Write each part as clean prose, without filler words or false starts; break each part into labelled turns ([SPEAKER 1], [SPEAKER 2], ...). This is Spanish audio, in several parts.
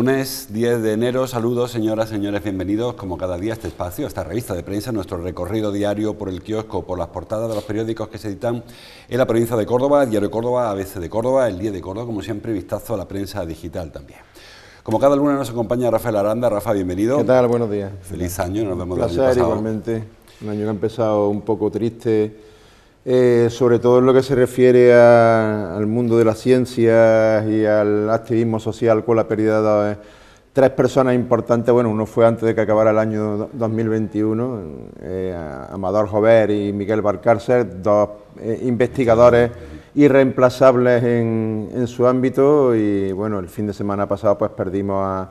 [SPEAKER 1] Lunes 10 de enero, saludos señoras, señores, bienvenidos como cada día a este espacio, a esta revista de prensa, nuestro recorrido diario por el kiosco, por las portadas de los periódicos que se editan en la provincia de Córdoba, Diario de Córdoba, ABC de Córdoba, El Día de Córdoba, como siempre, vistazo a la prensa digital también. Como cada lunes nos acompaña Rafael Aranda. Rafa, bienvenido.
[SPEAKER 2] ¿Qué tal? Buenos días.
[SPEAKER 1] Feliz año, nos vemos
[SPEAKER 2] el año pasado. Igualmente, un año que ha empezado un poco triste, sobre todo en lo que se refiere al mundo de las ciencias y al activismo social, con la pérdida de tres personas importantes. Bueno, uno fue antes de que acabara el año 2021, Amador Jover y Miguel Valcárcel, dos investigadores irreemplazables en su ámbito, y bueno, el fin de semana pasado pues perdimos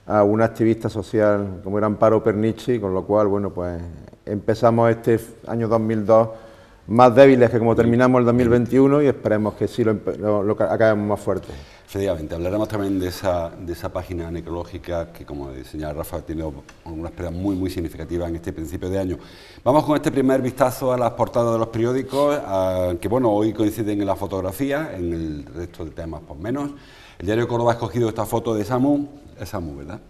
[SPEAKER 2] a una activista social como era Amparo Pernici, con lo cual, bueno, pues empezamos este año 2002 más débiles que como terminamos el 2021, y esperemos que sí lo acabemos más fuerte.
[SPEAKER 1] Efectivamente, hablaremos también de esa página necrológica que, como señala Rafa, ha tenido unas pérdidas muy significativas en este principio de año. Vamos con este primer vistazo a las portadas de los periódicos, que bueno, hoy coinciden en la fotografía, en el resto de temas por menos. El Diario de Córdoba ha escogido esta foto de Samu, es Samu, ¿verdad?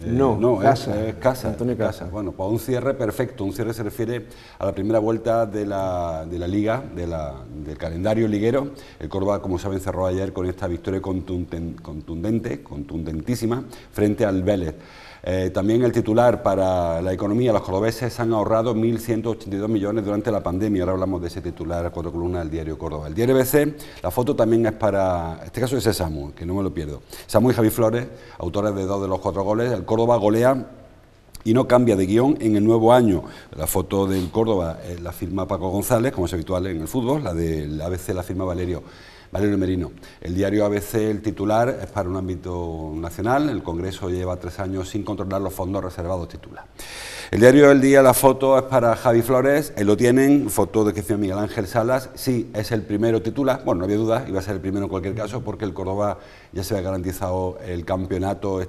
[SPEAKER 2] No, Casa.
[SPEAKER 1] Es Casa.
[SPEAKER 2] Antonio Casa.
[SPEAKER 1] Bueno, pues un cierre perfecto. Un cierre se refiere a la primera vuelta de la Liga, del calendario liguero. El Córdoba, como saben, cerró ayer con esta victoria contundentísima, frente al Vélez. También el titular para la economía: los cordobeses han ahorrado 1.182 millones durante la pandemia. Ahora hablamos de ese titular a cuatro columnas del Diario Córdoba. El Diario ABC, la foto también es para, en este caso es Samu, que no me lo pierdo. Samu y Javi Flores, autores de 2 de los 4 goles. El Córdoba golea y no cambia de guión en el nuevo año. La foto del Córdoba la firma Paco González, como es habitual en el fútbol. La del ABC la firma Valerio Merino. El Diario ABC, el titular es para un ámbito nacional. El Congreso lleva 3 años sin controlar los fondos reservados, titular. El Diario del Día, la foto es para Javi Flores, lo tienen, foto de que hizo Miguel Ángel Salas. Sí, es el primero, titular. Bueno, no había duda, iba a ser el primero en cualquier caso, porque el Córdoba ya se ha garantizado el campeonato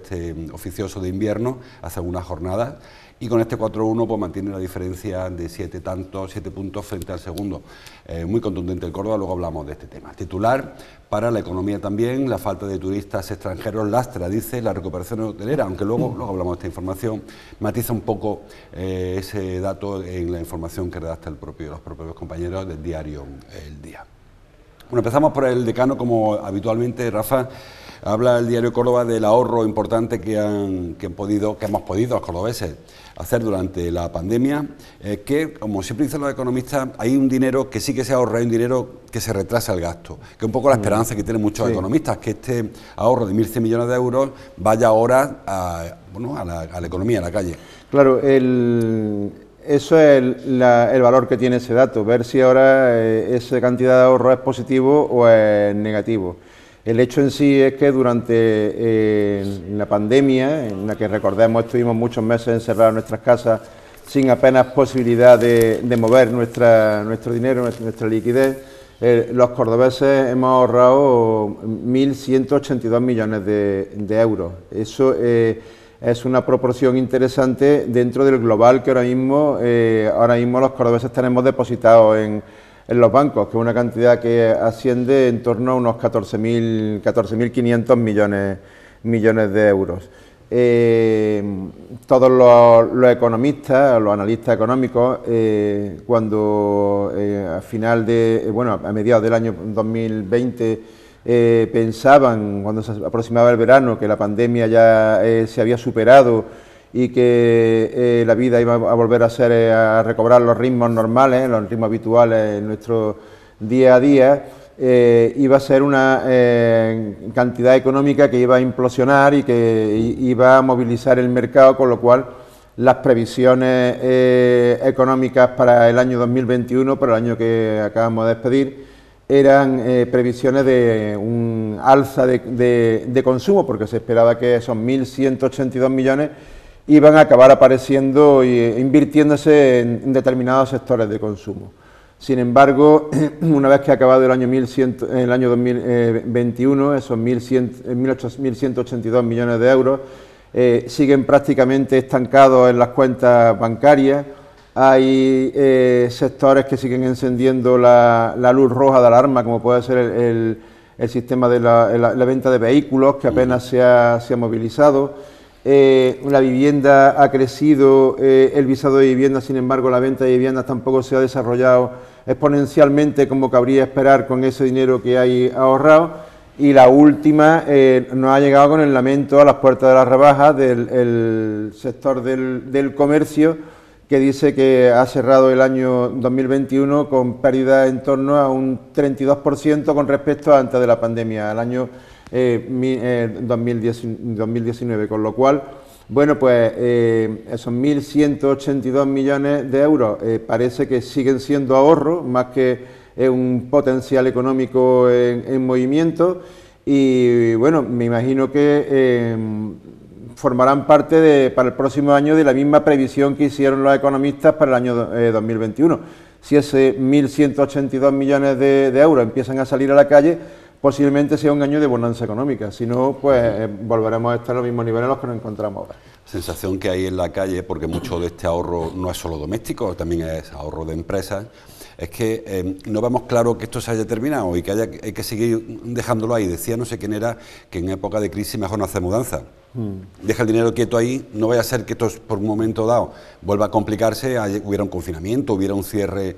[SPEAKER 1] oficioso de invierno hace algunas jornadas. Y con este 4-1 pues mantiene la diferencia de 7 puntos frente al segundo. Muy contundente el Córdoba, luego hablamos de este tema. Titular para la economía también: la falta de turistas extranjeros lastra, dice, la recuperación hotelera, aunque luego hablamos de esta información, matiza un poco ese dato en la información que redacta los propios compañeros del diario El Día. Bueno, empezamos por el decano, como habitualmente, Rafa. Habla el Diario Córdoba del ahorro importante que hemos podido los cordobeses hacer durante la pandemia, que, como siempre dicen los economistas, hay un dinero que sí que se ahorra, hay un dinero que se retrasa el gasto, que es un poco la esperanza que tienen muchos economistas, que este ahorro de 1.100 millones de euros vaya ahora a la economía, a la calle.
[SPEAKER 2] Claro, eso es el valor que tiene ese dato, ver si ahora esa cantidad de ahorro es positivo o es negativo. El hecho en sí es que durante la pandemia, en la que, recordemos, estuvimos muchos meses encerrados en nuestras casas sin apenas posibilidad de mover nuestro dinero, nuestra liquidez, los cordobeses hemos ahorrado 1.182 millones de euros. Eso es una proporción interesante dentro del global que ahora mismo los cordobeses tenemos depositados en los bancos, que es una cantidad que asciende en torno a unos 14.500 millones de euros. Todos los economistas, los analistas económicos, cuando a mediados del año 2020 pensaban, cuando se aproximaba el verano, que la pandemia ya se había superado y que la vida iba a volver a recobrar los ritmos normales, los ritmos habituales en nuestro día a día, iba a ser una cantidad económica que iba a implosionar y que iba a movilizar el mercado, con lo cual las previsiones económicas para el año 2021, para el año que acabamos de despedir, eran previsiones de un alza de consumo, porque se esperaba que esos 1.182 millones iban a acabar apareciendo e invirtiéndose en determinados sectores de consumo. Sin embargo, una vez que ha acabado el año 2021, esos 1.182 millones de euros siguen prácticamente estancados en las cuentas bancarias. Hay sectores que siguen encendiendo la luz roja de alarma, como puede ser el sistema de la venta de vehículos, que apenas se ha movilizado. La vivienda ha crecido, el visado de vivienda, sin embargo, la venta de viviendas tampoco se ha desarrollado exponencialmente como cabría esperar con ese dinero que hay ahorrado. Y la última nos ha llegado con el lamento a las puertas de las rebajas del sector del comercio, que dice que ha cerrado el año 2021 con pérdida en torno a un 32% con respecto a antes de la pandemia, al año 2019, con lo cual, bueno, pues esos 1.182 millones de euros parece que siguen siendo ahorros, más que un potencial económico en movimiento, y bueno, me imagino que formarán parte para el próximo año de la misma previsión que hicieron los economistas para el año 2021. Si ese 1.182 millones de euros empiezan a salir a la calle, posiblemente sea un año de bonanza económica, si no, pues volveremos a estar en los mismos niveles en los que nos encontramos ahora. Sensación que hay en la calle, porque mucho de este ahorro no es solo doméstico, también es ahorro de empresas, es que no vemos claro que esto se haya terminado y que hay que seguir dejándolo ahí. Decía no sé quién era que en época de crisis mejor no hacer mudanza. Deja el dinero quieto ahí, no vaya a ser que esto por un momento dado vuelva a complicarse, hubiera un confinamiento, hubiera un cierre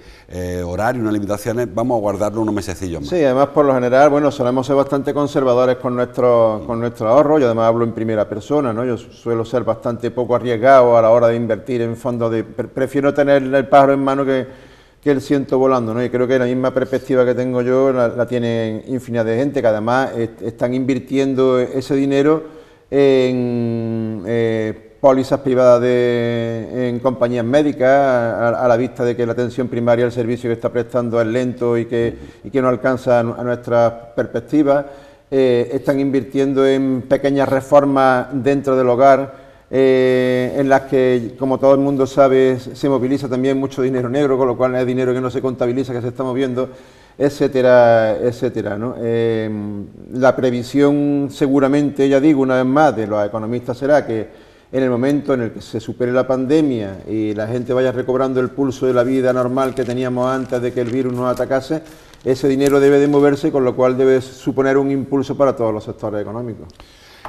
[SPEAKER 2] horario, unas limitaciones, vamos a guardarlo unos mesecillos más. Sí, además por lo general, bueno, solemos ser bastante conservadores con nuestro ahorro. Yo además hablo en primera persona, ¿no? Yo suelo ser bastante poco arriesgado a la hora de invertir en fondos prefiero tener el pájaro en mano que el ciento volando, ¿no? Y creo que la misma perspectiva que tengo yo la tienen infinidad de gente, que además están invirtiendo ese dinero en pólizas privadas en compañías médicas, a la vista de que la atención primaria, el servicio que está prestando es lento y que no alcanza a nuestras perspectivas. Están invirtiendo en pequeñas reformas dentro del hogar, en las que, como todo el mundo sabe, se moviliza también mucho dinero negro, con lo cual es dinero que no se contabiliza, que se está moviendo, etcétera, etcétera, ¿no? La previsión, seguramente, ya digo una vez más, de los economistas será que en el momento en el que se supere la pandemia y la gente vaya recobrando el pulso de la vida normal que teníamos antes de que el virus nos atacase, ese dinero debe de moverse, con lo cual debe suponer un impulso para todos los sectores económicos.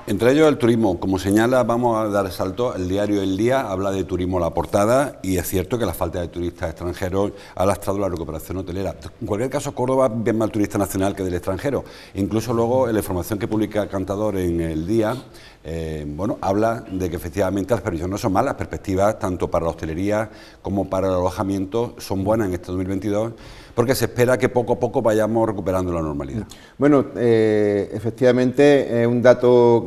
[SPEAKER 2] Entre ellos el turismo, como señala, vamos a dar salto, el diario El Día habla de turismo a la portada, y es cierto que la falta de turistas extranjeros ha lastrado la recuperación hotelera. En cualquier caso, Córdoba ve más turista nacional que del extranjero. Incluso luego en la información que publica Cantador en El Día, bueno, habla de que efectivamente las previsiones no son malas, las perspectivas tanto para la hostelería como para el alojamiento son buenas en este 2022, porque se espera que poco a poco vayamos recuperando la normalidad. Bueno, efectivamente es un dato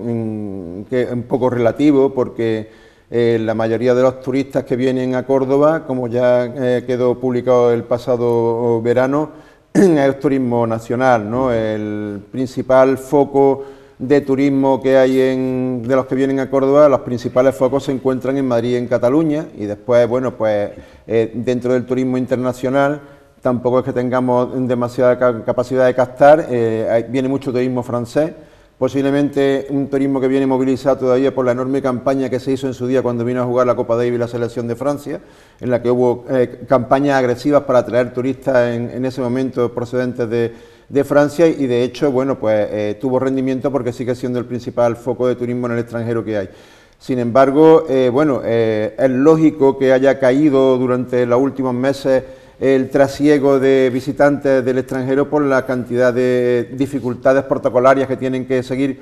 [SPEAKER 2] que es un poco relativo, porque la mayoría de los turistas que vienen a Córdoba, como ya quedó publicado el pasado verano, es turismo nacional, ¿no? El principal foco de turismo que hay de los que vienen a Córdoba, los principales focos se encuentran en Madrid y en Cataluña, y después, bueno, pues dentro del turismo internacional tampoco es que tengamos demasiada capacidad de captar, viene mucho turismo francés, posiblemente un turismo que viene movilizado todavía por la enorme campaña que se hizo en su día cuando vino a jugar la Copa Davis la selección de Francia, en la que hubo campañas agresivas para atraer turistas en ese momento procedentes de Francia, y de hecho, bueno, pues tuvo rendimiento porque sigue siendo el principal foco de turismo en el extranjero que hay. Sin embargo, bueno, es lógico que haya caído durante los últimos meses el trasiego de visitantes del extranjero por la cantidad de dificultades protocolarias que tienen que seguir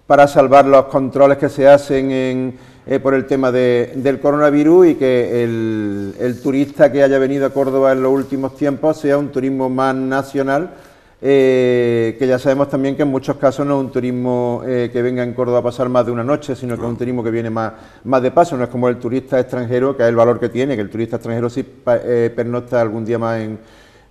[SPEAKER 2] para salvar los controles que se hacen por el tema del coronavirus, y que el turista que haya venido a Córdoba en los últimos tiempos sea un turismo más nacional, que ya sabemos también que en muchos casos no es un turismo que venga en Córdoba a pasar más de una noche, sino que es un turismo que viene más de paso. No es como el turista extranjero, que es el valor que tiene, que el turista extranjero sí pernocta algún día más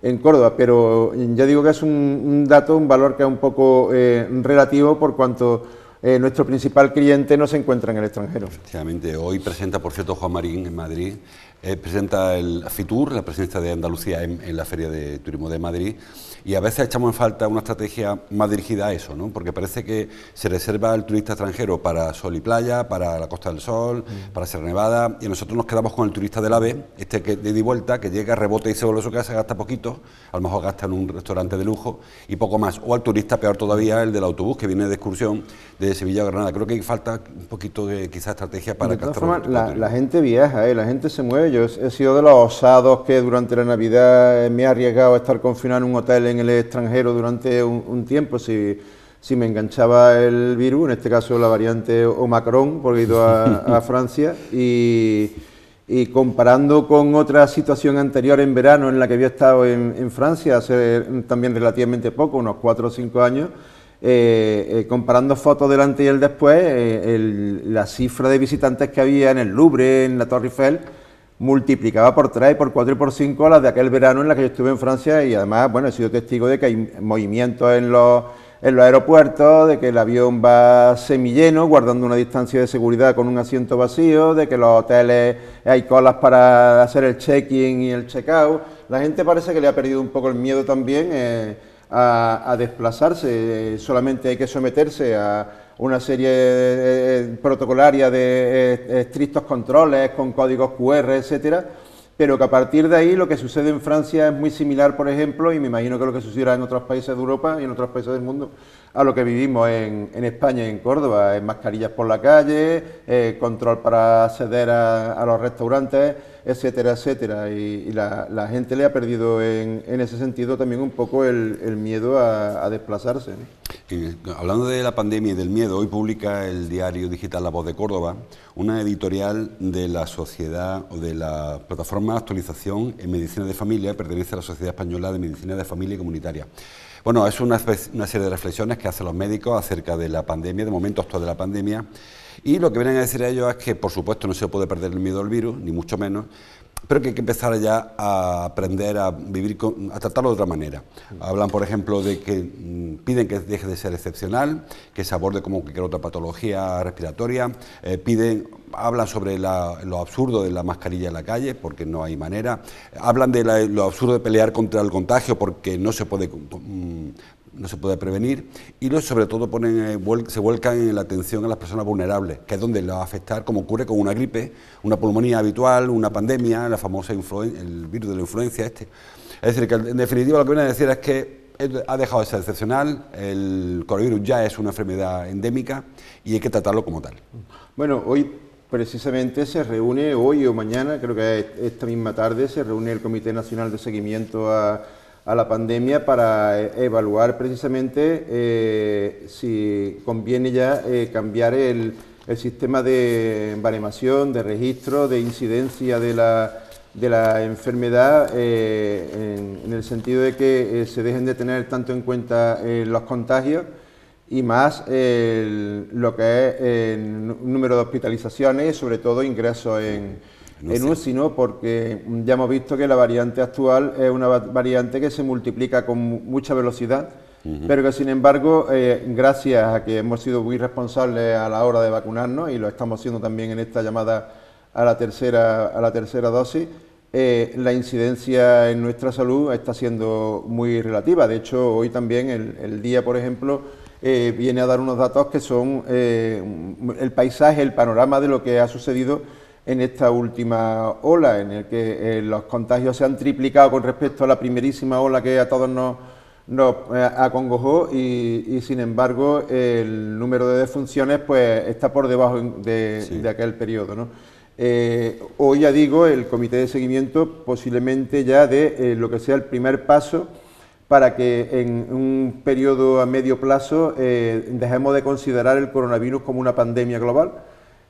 [SPEAKER 2] en Córdoba, pero ya digo que es un dato, un valor que es un poco relativo, por cuanto nuestro principal cliente no se encuentra en el extranjero. Efectivamente, hoy presenta, por cierto, Juan Marín en Madrid
[SPEAKER 1] presenta el FITUR, la presencia de Andalucía en la Feria de Turismo de Madrid, y a veces echamos en falta una estrategia más dirigida a eso, ¿no? Porque parece que se reserva al turista extranjero para sol y playa, para la Costa del Sol, para Sierra Nevada, y nosotros nos quedamos con el turista del AVE, que de ida y vuelta, que llega, rebota y se vuelve a su casa, gasta poquito, a lo mejor gasta en un restaurante de lujo y poco más, o al turista, peor todavía, el del autobús que viene de excursión de Sevilla a Granada. Creo que falta un poquito de quizás estrategia para
[SPEAKER 2] captar. De todas formas, la gente viaja, la gente se mueve. Yo he sido de los osados que durante la Navidad me he arriesgado a estar confinado en un hotel en el extranjero durante un tiempo, si me enganchaba el virus, en este caso la variante Omicron, porque he ido a Francia, y comparando con otra situación anterior en verano en la que había estado en Francia hace también relativamente poco, unos 4 o 5 años, comparando fotos del antes y el después, la cifra de visitantes que había en el Louvre, en la Torre Eiffel, multiplicaba por 3, por 4 y por 5 a las de aquel verano en la que yo estuve en Francia, y además, bueno, he sido testigo de que hay movimientos en los aeropuertos, de que el avión va semilleno, guardando una distancia de seguridad con un asiento vacío, de que los hoteles hay colas para hacer el check-in y el check-out. La gente parece que le ha perdido un poco el miedo también a desplazarse, solamente hay que someterse a una serie protocolaria de estrictos controles con códigos QR, etcétera, pero que a partir de ahí lo que sucede en Francia es muy similar, por ejemplo, y me imagino que lo que sucederá en otros países de Europa y en otros países del mundo, a lo que vivimos en España y en Córdoba, mascarillas por la calle, control para acceder a los restaurantes, etcétera, etcétera, y la gente le ha perdido en ese sentido también un poco el miedo a desplazarse, ¿no?
[SPEAKER 1] Hablando de la pandemia y del miedo, hoy publica el diario digital La Voz de Córdoba una editorial de la sociedad o de la plataforma de actualización en medicina de familia, pertenece a la Sociedad Española de Medicina de Familia y Comunitaria. Bueno, es una serie de reflexiones que hacen los médicos acerca de la pandemia, de momento actual de la pandemia, y lo que vienen a decir a ellos es que, por supuesto, no se puede perder el miedo al virus, ni mucho menos, pero que hay que empezar ya a aprender a vivir, a tratarlo de otra manera. Hablan, por ejemplo, de que piden que deje de ser excepcional, que se aborde como cualquier otra patología respiratoria, hablan sobre lo absurdo de la mascarilla en la calle, porque no hay manera, hablan de lo absurdo de pelear contra el contagio, porque no se puede prevenir, y sobre todo se vuelcan en la atención a las personas vulnerables, que es donde les va a afectar, como ocurre con una gripe, una pulmonía habitual, una pandemia, la famosa el virus de la influencia Es decir, que en definitiva lo que viene a decir es que ha dejado de ser excepcional, el coronavirus ya es una enfermedad endémica y hay que tratarlo como tal.
[SPEAKER 2] Bueno, hoy precisamente se reúne, hoy o mañana, creo que esta misma tarde, se reúne el Comité Nacional de Seguimiento a la pandemia para evaluar precisamente si conviene ya cambiar el sistema de baremación, de registro, de incidencia de la enfermedad, en el sentido de que se dejen de tener tanto en cuenta los contagios y más lo que es el número de hospitalizaciones y sobre todo ingresos en UCI, ¿no? Porque ya hemos visto que la variante actual es una variante que se multiplica con mucha velocidad, pero que sin embargo, gracias a que hemos sido muy responsables a la hora de vacunarnos, y lo estamos haciendo también en esta llamada a la tercera dosis, la incidencia en nuestra salud está siendo muy relativa. De hecho, hoy también el día, por ejemplo, viene a dar unos datos que son el paisaje, el panorama de lo que ha sucedido en esta última ola, en el que los contagios se han triplicado con respecto a la primerísima ola que a todos nos acongojó, y sin embargo el número de defunciones pues está por debajo de aquel periodo, ¿no? Hoy, ya digo, el comité de seguimiento posiblemente ya dé lo que sea el primer paso para que en un periodo a medio plazo dejemos de considerar el coronavirus como una pandemia global,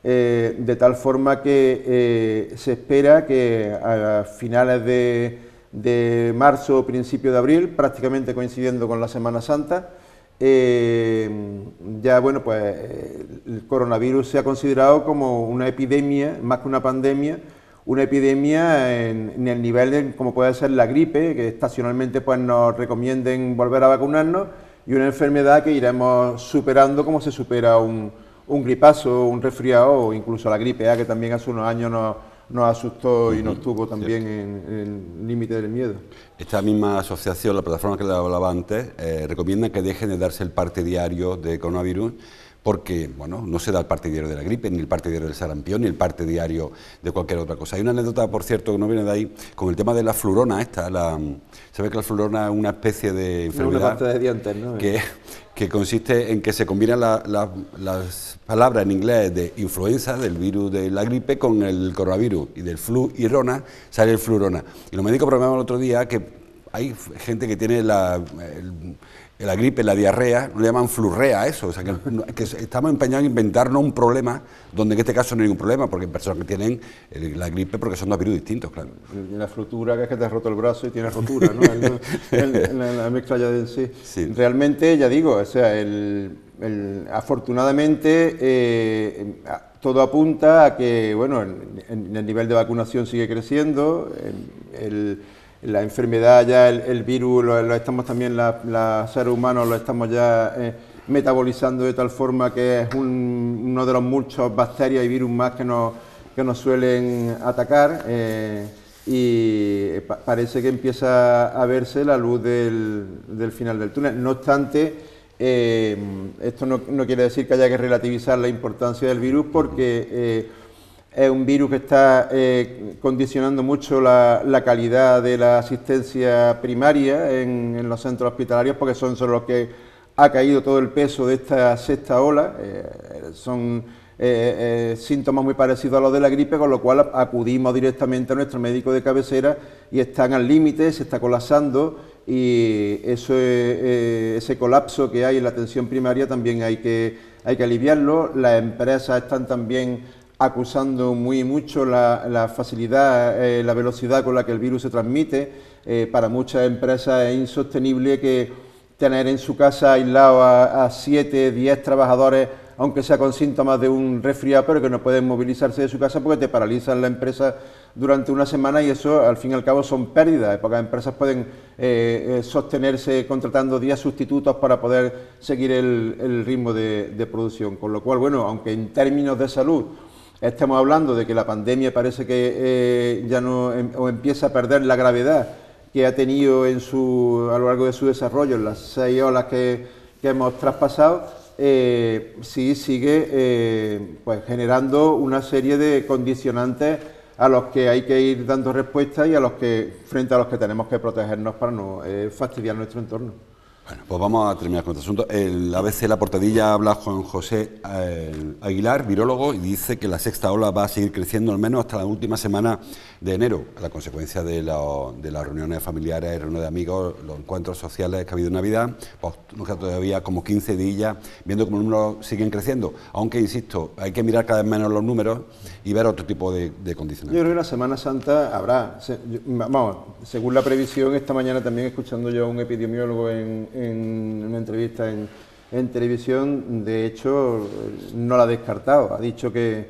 [SPEAKER 2] de tal forma que se espera que a finales de marzo o principio de abril, prácticamente coincidiendo con la Semana Santa, ya bueno, pues el coronavirus se ha considerado como una epidemia, más que una pandemia, una epidemia en el nivel como puede ser la gripe, que estacionalmente pues nos recomienden volver a vacunarnos, y una enfermedad que iremos superando como se supera un gripazo, un resfriado o incluso la gripe A, que también hace unos años asustó y nos tuvo también en el límite del miedo.
[SPEAKER 1] Esta misma asociación, la plataforma que le hablaba antes, recomienda que dejen de darse el parte diario de coronavirus, porque bueno, no se da el parte diario de la gripe, ni el parte diario del sarampión, ni el parte diario de cualquier otra cosa. Hay una anécdota, por cierto, que no viene de ahí, con el tema de la flurona se ve que la flurona es una especie de enfermedad,
[SPEAKER 2] una parte de dientes, ¿no?
[SPEAKER 1] que consiste en que se combinan las palabras en inglés de influenza, del virus de la gripe, con el coronavirus, y del flu y rona sale el flurona. Y los médicos bromeaban el otro día que hay gente que tiene la gripe, la diarrea, lo llaman flurrea eso, o sea que estamos empeñados en inventarnos un problema donde en este caso no hay ningún problema, porque hay personas que tienen la gripe porque son dos virus distintos, claro.
[SPEAKER 2] La frutura, que es que te has roto el brazo y tienes rotura, ¿no? La mezcla ya de sí. Sí. Realmente, ya digo, o sea, afortunadamente todo apunta a que, bueno, el nivel de vacunación sigue creciendo, la enfermedad ya, el virus, lo estamos también, los seres humanos lo estamos ya metabolizando de tal forma que es uno de los muchos bacterias y virus más que nos suelen atacar y parece que empieza a verse la luz del final del túnel. No obstante, esto no quiere decir que haya que relativizar la importancia del virus, porque es un virus que está condicionando mucho la calidad de la asistencia primaria en los centros hospitalarios, porque son sobre los que ha caído todo el peso de esta sexta ola. Son síntomas muy parecidos a los de la gripe, con lo cual acudimos directamente a nuestro médico de cabecera y están al límite, se está colapsando, y ese colapso que hay en la atención primaria también hay que aliviarlo. Las empresas están también acusando mucho la facilidad, la velocidad con la que el virus se transmite. Para muchas empresas es insostenible que tener en su casa aislado a 7, 10 trabajadores, aunque sea con síntomas de un resfriado, pero que no pueden movilizarse de su casa porque te paralizan la empresa durante una semana, y eso al fin y al cabo son pérdidas. Pocas empresas pueden sostenerse contratando días sustitutos para poder seguir el ritmo de producción. Con lo cual, bueno, aunque en términos de salud estamos hablando de que la pandemia parece que ya no o empieza a perder la gravedad que ha tenido a lo largo de su desarrollo en las 6 olas que hemos traspasado, sí sigue pues generando una serie de condicionantes a los que hay que ir dando respuesta y frente a los que tenemos que protegernos para no fastidiar nuestro entorno.
[SPEAKER 1] Bueno, pues vamos a terminar con este asunto. El ABC, la portadilla, habla Juan José Aguilar, virólogo, y dice que la sexta ola va a seguir creciendo al menos hasta la última semana de enero, a la consecuencia de las reuniones familiares, reuniones de amigos, los encuentros sociales que ha habido en Navidad. Pues nos queda todavía como 15 días viendo cómo los números siguen creciendo, aunque, insisto, hay que mirar cada vez menos los números y ver otro tipo de condicionantes.
[SPEAKER 2] Yo creo que la Semana Santa habrá, según la previsión, esta mañana también escuchando yo a un epidemiólogo en una entrevista en televisión, de hecho no la ha descartado, ha dicho que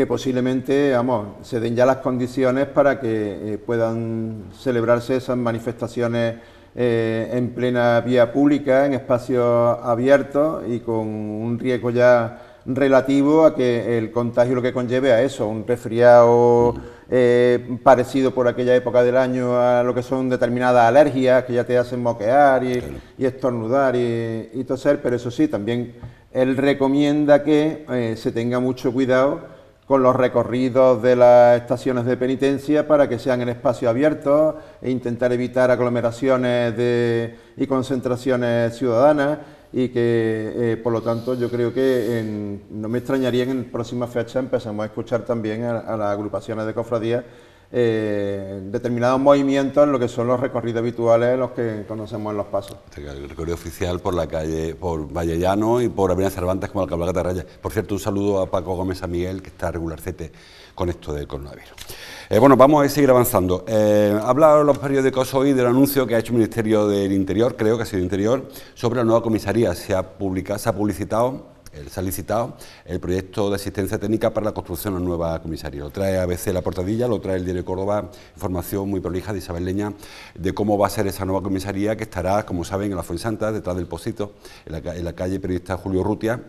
[SPEAKER 2] posiblemente se den ya las condiciones para que puedan celebrarse esas manifestaciones en plena vía pública, en espacios abiertos y con un riesgo ya relativo a que el contagio lo que conlleve a eso, un resfriado parecido por aquella época del año a lo que son determinadas alergias que ya te hacen moquear y estornudar y toser, pero eso sí, también él recomienda que se tenga mucho cuidado con los recorridos de las estaciones de penitencia para que sean en espacios abiertos e intentar evitar aglomeraciones y concentraciones ciudadanas, y que por lo tanto yo creo que no me extrañaría que en próximas fechas empezamos a escuchar también a las agrupaciones de cofradías determinados movimientos en lo que son los recorridos habituales, los que conocemos en los pasos.
[SPEAKER 1] El recorrido oficial por la calle, por Vallellano y por Avenida Cervantes, como la Cabalgata de Reyes. Por cierto, un saludo a Paco Gómez San Miguel, que está regularcete con esto del coronavirus. Bueno, vamos a seguir avanzando. Ha hablado los periódicos hoy del anuncio que ha hecho el Ministerio del Interior, creo que ha sido Interior, sobre la nueva comisaría. Se ha licitado el proyecto de asistencia técnica para la construcción de una nueva comisaría. Lo trae ABC La Portadilla, lo trae el Diario Córdoba, información muy prolija de Isabel Leña de cómo va a ser esa nueva comisaría, que estará, como saben, en la Fuensanta, detrás del Pocito, en la calle Periodista Julio Rutia,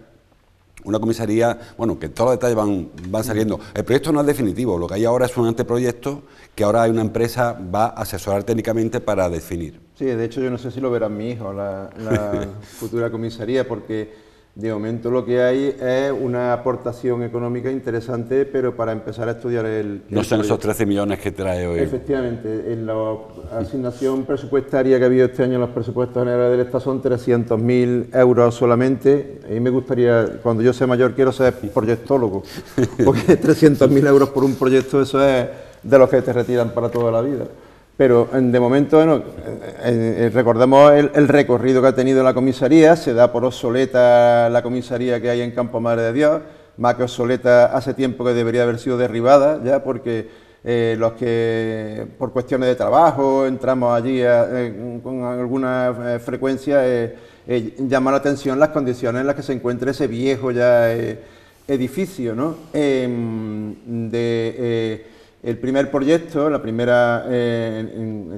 [SPEAKER 1] una comisaría, bueno, que todos los detalles van saliendo. El proyecto no es definitivo, lo que hay ahora es un anteproyecto que ahora hay una empresa va a asesorar técnicamente para definir.
[SPEAKER 2] Sí, de hecho yo no sé si lo verá mi hijo, la futura comisaría, porque de momento lo que hay es una aportación económica interesante, pero para empezar a estudiar
[SPEAKER 1] no son esos 13 millones que trae hoy.
[SPEAKER 2] Efectivamente, en la asignación presupuestaria que ha habido este año en los presupuestos generales del Estado son 300.000 euros solamente. A mí me gustaría, cuando yo sea mayor, quiero ser proyectólogo, porque 300.000 euros por un proyecto, eso es de los que te retiran para toda la vida. Pero de momento, bueno, recordemos el recorrido que ha tenido la comisaría. Se da por obsoleta la comisaría que hay en Campo Madre de Dios, más que obsoleta hace tiempo que debería haber sido derribada ya, porque los que por cuestiones de trabajo entramos allí con alguna frecuencia, llama la atención las condiciones en las que se encuentra ese viejo ya edificio, ¿no? El primer proyecto, la primera,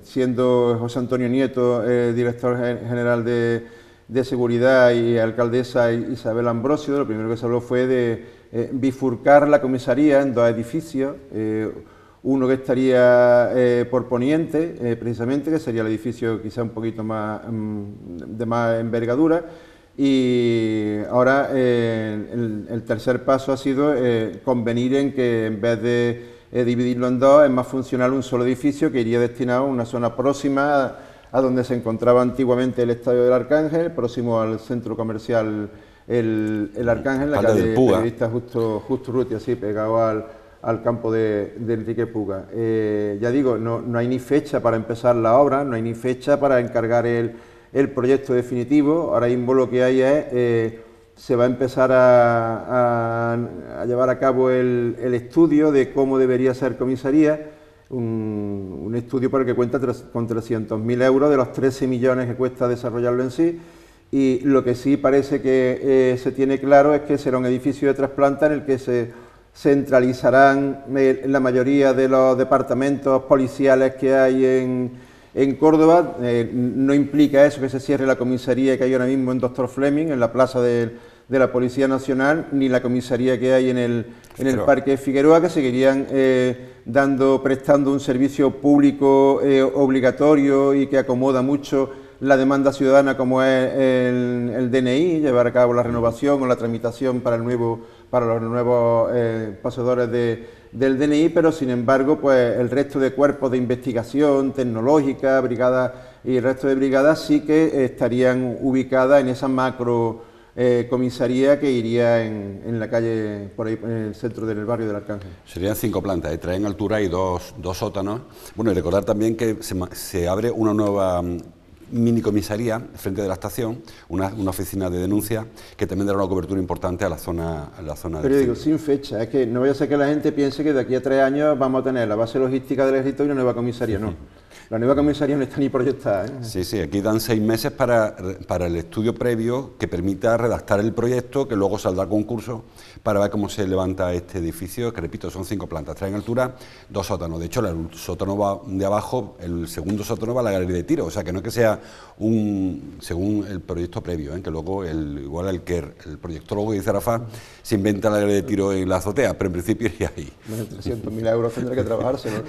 [SPEAKER 2] siendo José Antonio Nieto director general de Seguridad y alcaldesa Isabel Ambrosio, lo primero que se habló fue de bifurcar la comisaría en dos edificios, uno que estaría por poniente, precisamente, que sería el edificio quizá un poquito más de más envergadura, y ahora el tercer paso ha sido convenir en que en vez de dividirlo en dos, es más funcional un solo edificio que iría destinado a una zona próxima a donde se encontraba antiguamente el Estadio del Arcángel, próximo al centro comercial el Arcángel, la calle Periodista Justo Urrutia, así pegado al campo de Enrique Puga. Ya digo, no hay ni fecha para empezar la obra, no hay ni fecha para encargar el proyecto definitivo. Ahora mismo lo que hay es se va a empezar a llevar a cabo el estudio de cómo debería ser comisaría, un estudio por el que cuenta con 300.000 euros de los 13 millones que cuesta desarrollarlo en sí, y lo que sí parece que se tiene claro es que será un edificio de 3 plantas en el que se centralizarán la mayoría de los departamentos policiales que hay en Córdoba. No implica eso que se cierre la comisaría que hay ahora mismo en Doctor Fleming, en la plaza de la Policía Nacional, ni la comisaría que hay en el Parque Figueroa, que seguirían prestando un servicio público obligatorio y que acomoda mucho la demanda ciudadana, como es el DNI, llevar a cabo la renovación o la tramitación para los nuevos poseedores del DNI, pero sin embargo, pues el resto de cuerpos de investigación tecnológica, brigadas y el resto de brigadas sí que estarían ubicadas en esa macro comisaría que iría en la calle, por ahí en el centro del barrio del Arcángel.
[SPEAKER 1] Serían 5 plantas, 3 en altura y dos sótanos. Bueno, y recordar también que se abre una nueva mini comisaría frente de la estación, una oficina de denuncia que también dará una cobertura importante a la zona
[SPEAKER 2] Pero digo, sin fecha, es que no vaya a ser que la gente piense que de aquí a 3 años vamos a tener la base logística del ejército y una nueva comisaría, no. La nueva comisaría no está ni proyectada, ¿eh?
[SPEAKER 1] Sí, aquí dan 6 meses para el estudio previo que permita redactar el proyecto, que luego saldrá a concurso para ver cómo se levanta este edificio, que repito, son 5 plantas, 3 en altura, 2 sótanos. De hecho, el sótano va de abajo, el segundo sótano va a la galería de tiro, o sea que no es que sea según el proyecto previo, que luego igual el proyectólogo que dice Rafa se inventa la galería de tiro en la azotea, pero en principio iría ahí.
[SPEAKER 2] Bueno, 300.000 euros tendrá que trabajarse, ¿no?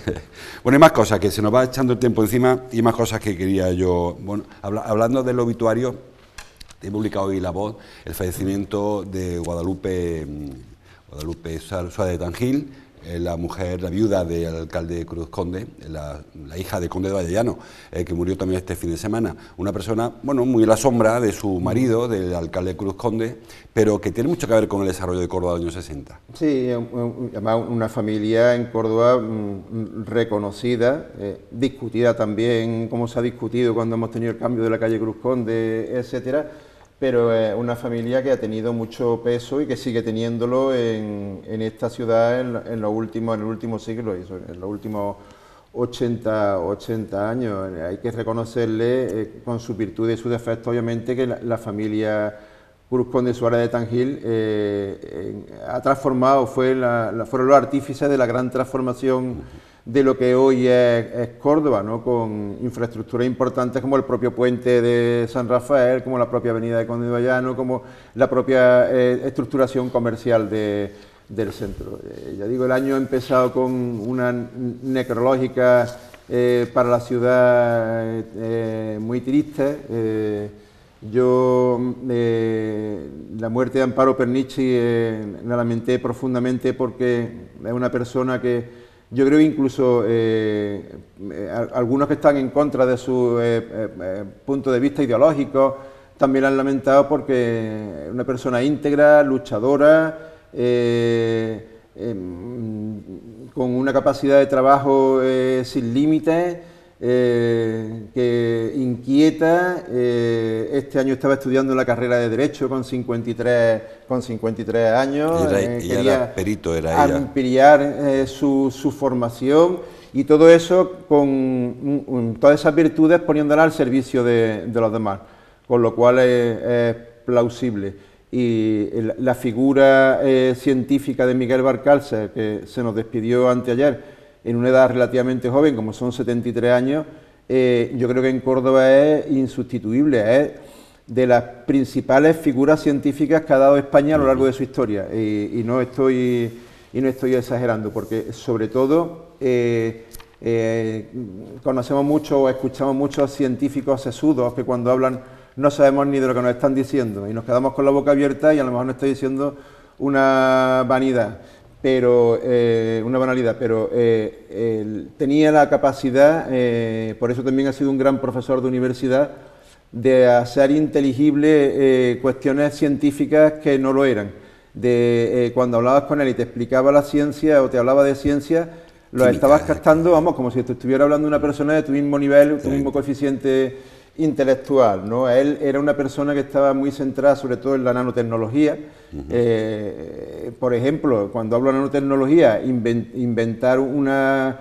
[SPEAKER 1] Bueno, hay más cosas, que se nos va echando el tiempo encima y más cosas que quería yo. Bueno, hablando del obituario, he publicado hoy La Voz el fallecimiento de Guadalupe Suárez de Tangil, la mujer, la viuda del alcalde Cruz Conde, la hija de Conde de Vallellano, que murió también este fin de semana. Una persona, bueno, muy a la sombra de su marido, del alcalde Cruz Conde, pero que tiene mucho que ver con el desarrollo de Córdoba de los años 60.
[SPEAKER 2] Sí, además una familia en Córdoba reconocida, discutida también, como se ha discutido cuando hemos tenido el cambio de la calle Cruz Conde, etcétera. Pero es una familia que ha tenido mucho peso y que sigue teniéndolo en esta ciudad en el último siglo, en los últimos 80 años. Hay que reconocerle con sus virtudes y sus defectos, obviamente, que la familia Cruz Conde Suárez de Tangil ha transformado, fueron los artífices de la gran transformación de lo que hoy es Córdoba, ¿no? Con infraestructuras importantes como el propio puente de San Rafael, como la propia avenida de Conde de Vallano, como la propia estructuración comercial del centro. Ya digo, el año ha empezado con una necrológica para la ciudad muy triste. La muerte de Amparo Pernici la lamenté profundamente porque es una persona que yo creo incluso algunos que están en contra de su punto de vista ideológico también la han lamentado porque es una persona íntegra, luchadora, con una capacidad de trabajo sin límites, que inquieta. Este año estaba estudiando la carrera de Derecho con 53 años.
[SPEAKER 1] Quería perito, era
[SPEAKER 2] ampliar su formación y todo eso con todas esas virtudes poniéndolas al servicio de los demás, con lo cual es plausible. Y la figura científica de Miguel Valcárcel, que se nos despidió anteayer, en una edad relativamente joven, como son 73 años, yo creo que en Córdoba es insustituible, es de las principales figuras científicas que ha dado España a lo largo de su historia, y no estoy exagerando, porque sobre todo conocemos mucho o escuchamos muchos científicos sesudos que cuando hablan no sabemos ni de lo que nos están diciendo y nos quedamos con la boca abierta y a lo mejor nos está diciendo una vanidad. Pero una banalidad, pero tenía la capacidad, por eso también ha sido un gran profesor de universidad, de hacer inteligible cuestiones científicas que no lo eran. Cuando hablabas con él y te explicaba la ciencia o te hablaba de ciencia, lo estabas captando, vamos, como si te estuviera hablando una persona de tu mismo nivel, tu mismo coeficiente intelectual, ¿no? Él era una persona que estaba muy centrada sobre todo en la nanotecnología. Por ejemplo, cuando hablo de nanotecnología, inventar una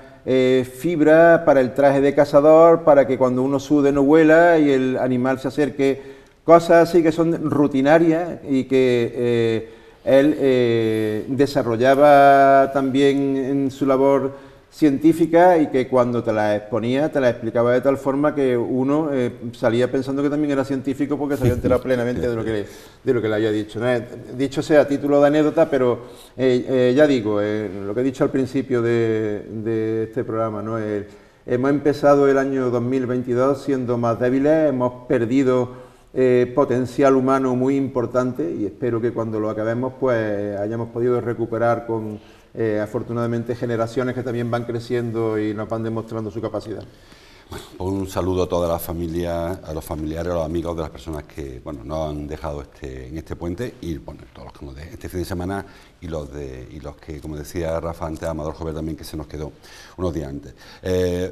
[SPEAKER 2] fibra para el traje de cazador, para que cuando uno sude no huela y el animal se acerque, cosas así que son rutinarias y que él desarrollaba también en su labor científica y que cuando te la exponía, te la explicaba de tal forma que uno salía pensando que también era científico porque se había enterado plenamente de lo que le había dicho. Dicho sea a título de anécdota, pero ya digo, lo que he dicho al principio de este programa, ¿no? Hemos empezado el año 2022 siendo más débiles, hemos perdido potencial humano muy importante y espero que cuando lo acabemos pues hayamos podido recuperar con afortunadamente generaciones que también van creciendo y nos van demostrando su capacidad.
[SPEAKER 1] Bueno, pues un saludo a toda la familia, a los familiares, a los amigos de las personas que nos han dejado en este puente y bueno, todos los que nos de este fin de semana y los que, como decía Rafa antes, Amador Jover también, que se nos quedó unos días antes.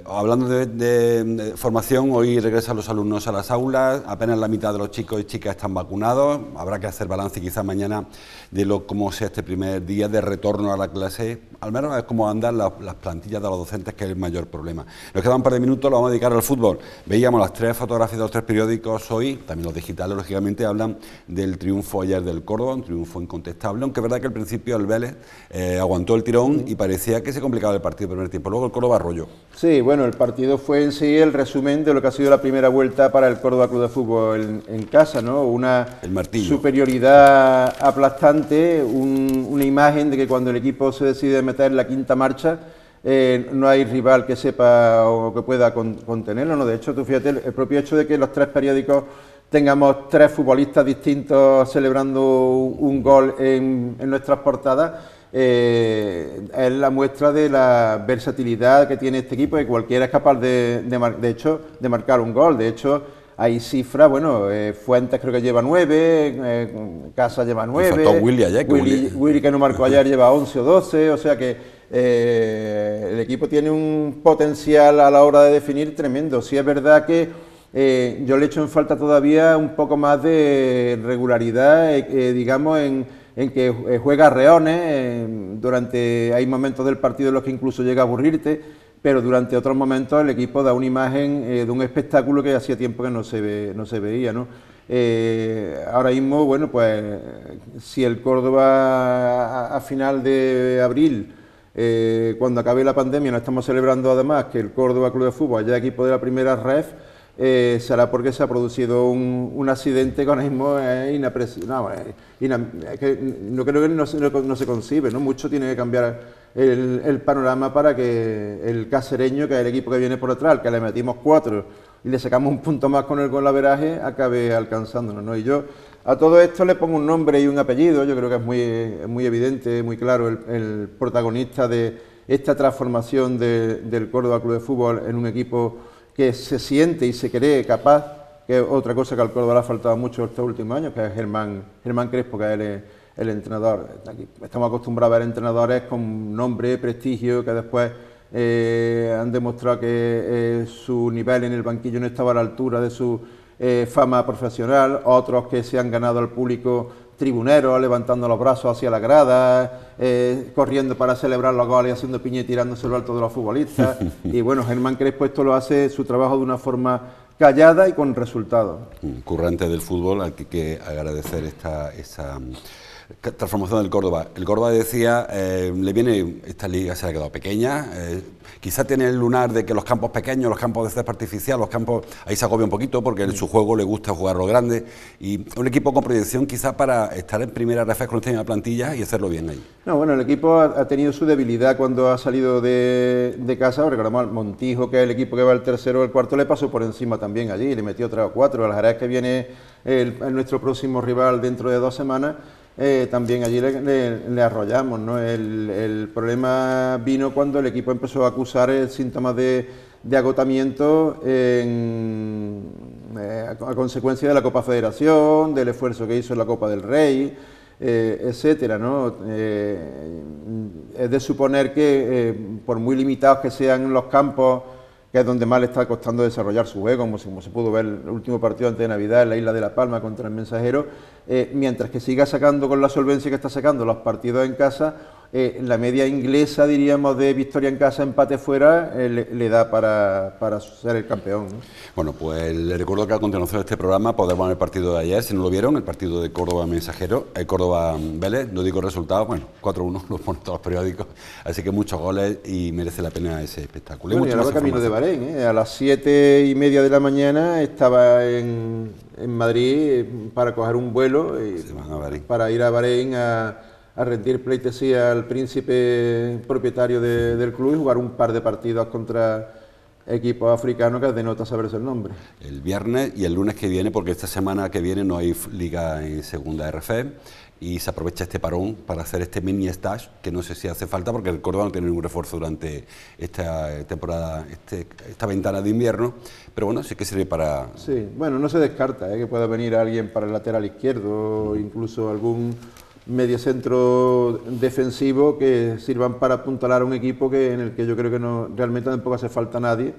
[SPEAKER 1] Hablando de formación, hoy regresan los alumnos a las aulas, apenas la mitad de los chicos y chicas están vacunados, habrá que hacer balance quizás mañana de cómo sea este primer día de retorno a la clase, al menos es cómo andan las plantillas de los docentes, que es el mayor problema. Nos quedan un par de minutos, lo vamos a dedicar al fútbol. Veíamos las 3 fotografías de los 3 periódicos hoy, también los digitales, lógicamente, hablan del triunfo ayer del Córdoba, un triunfo incontestable, aunque es verdad que al principio el Vélez aguantó el tirón y parecía que se complicaba el partido el primer tiempo, luego el Córdoba arrolló.
[SPEAKER 2] Sí, bueno, el partido fue en sí el resumen de lo que ha sido la primera vuelta para el Córdoba Club de Fútbol en casa, ¿no? Una superioridad aplastante, una imagen de que cuando el equipo se decide meter la quinta marcha, no hay rival que sepa o que pueda contenerlo, ¿no? De hecho, tú fíjate, el propio hecho de que los 3 periódicos tengamos 3 futbolistas distintos celebrando un gol en nuestras portadas, es la muestra de la versatilidad que tiene este equipo, que cualquiera es capaz de marcar un gol. De hecho, hay cifras, bueno, Fuentes creo que lleva 9, Casa lleva 9,
[SPEAKER 1] faltó Willy ayer,
[SPEAKER 2] Willy que no marcó ayer lleva 11 o 12, o sea que el equipo tiene un potencial a la hora de definir tremendo. Sí es verdad que yo le echo en falta todavía un poco más de regularidad, digamos, en que juega reones, hay momentos del partido en los que incluso llega a aburrirte, pero durante otros momentos el equipo da una imagen de un espectáculo que hacía tiempo que no se veía, ¿no? Ahora mismo, bueno, pues si el Córdoba a final de abril Cuando acabe la pandemia, nos estamos celebrando además que el Córdoba Club de Fútbol haya equipo de la primera ref, será porque se ha producido un accidente que ahora mismo es no creo que no se concibe, ¿no? Mucho tiene que cambiar el panorama para que el Cacereño, que es el equipo que viene por detrás, que le metimos 4 y le sacamos un punto más con el golaveraje, acabe alcanzándonos, ¿no? Y yo a todo esto le pongo un nombre y un apellido. Yo creo que es muy evidente, muy claro el protagonista de esta transformación del Córdoba Club de Fútbol en un equipo que se siente y se cree capaz, que es otra cosa que al Córdoba le ha faltado mucho estos últimos años, que es Germán Crespo, que es el entrenador. Aquí estamos acostumbrados a ver entrenadores con nombre, prestigio, que después han demostrado que su nivel en el banquillo no estaba a la altura de su fama profesional, otros que se han ganado al público tribuneros, levantando los brazos hacia la grada, corriendo para celebrar los goles, haciendo piña y tirándose lo alto de los futbolistas. Y bueno, Germán Crespo esto lo hace su trabajo de una forma callada y con resultados.
[SPEAKER 1] Currante del fútbol, al que hay que agradecer esa transformación del Córdoba. El Córdoba decía, le viene, esta liga se le ha quedado pequeña, quizá tiene el lunar de que los campos pequeños, los campos de césped artificial, los campos, ahí se agobia un poquito porque en su juego le gusta jugar lo grande, y un equipo con proyección quizá para estar en primera ref con esta plantilla y hacerlo bien ahí.
[SPEAKER 2] No, bueno, el equipo ha tenido su debilidad cuando ha salido de casa. Recordamos al Montijo, que es el equipo que va al tercero o el cuarto, le pasó por encima también allí, le metió 3 o 4, el Jerez, que viene nuestro próximo rival dentro de 2 semanas, también allí le arrollamos, ¿no? El problema vino cuando el equipo empezó a acusar síntomas de agotamiento a consecuencia de la Copa Federación, del esfuerzo que hizo en la Copa del Rey, etcétera, ¿no? Es de suponer que por muy limitados que sean los campos, que es donde más le está costando desarrollar su juego, como se pudo ver el último partido antes de Navidad en la Isla de La Palma contra el Mensajero, mientras que siga sacando con la solvencia que está sacando los partidos en casa, la media inglesa, diríamos, de victoria en casa, empate fuera, le da para ser el campeón, ¿no?
[SPEAKER 1] Bueno, pues les recuerdo que a continuación de este programa podemos ver el partido de ayer, si no lo vieron, el partido de Córdoba Mensajero, el Córdoba Vélez, no digo resultados, bueno, 4-1, lo ponen todos los periódicos, así que muchos goles y merece la pena ese espectáculo.
[SPEAKER 2] Bueno, y ahora camino de Bahrein, a las 7:30 de la mañana estaba en Madrid para coger un vuelo para ir a Bahrein a rendir pleitesía al príncipe propietario del club y jugar un par de partidos contra equipos africanos que denota saberse el nombre.
[SPEAKER 1] El viernes y el lunes que viene, porque esta semana que viene no hay liga en segunda RF, y se aprovecha este parón para hacer este mini stage, que no sé si hace falta porque el Córdoba no tiene ningún refuerzo durante esta temporada, esta ventana de invierno, pero bueno, sí que sirve para...
[SPEAKER 2] Sí, bueno, no se descarta que pueda venir alguien para el lateral izquierdo, o incluso algún mediocentro defensivo que sirvan para apuntalar a un equipo en el que yo creo que realmente tampoco hace falta nadie,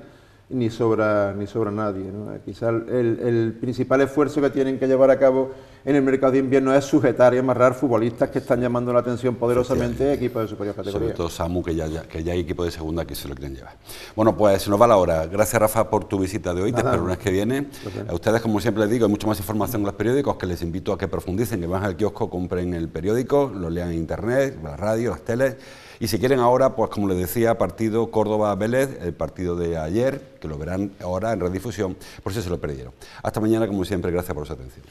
[SPEAKER 2] ni sobra nadie, ¿no? Quizá el principal esfuerzo que tienen que llevar a cabo en el mercado de invierno es sujetar y amarrar futbolistas que están llamando la atención poderosamente a equipos de superior categoría.
[SPEAKER 1] Sobre todo Samu, que ya hay equipo de segunda que se lo quieren llevar. Bueno, pues se nos va la hora. Gracias, Rafa, por tu visita de hoy. Te espero el lunes que viene. A ustedes, como siempre les digo, hay mucha más información en los periódicos, que les invito a que profundicen, que vayan al kiosco, compren el periódico, lo lean en internet, la radio, las teles. Y si quieren ahora, pues como les decía, partido Córdoba-Vélez, el partido de ayer, que lo verán ahora en redifusión, por si se lo perdieron. Hasta mañana, como siempre, gracias por su atención.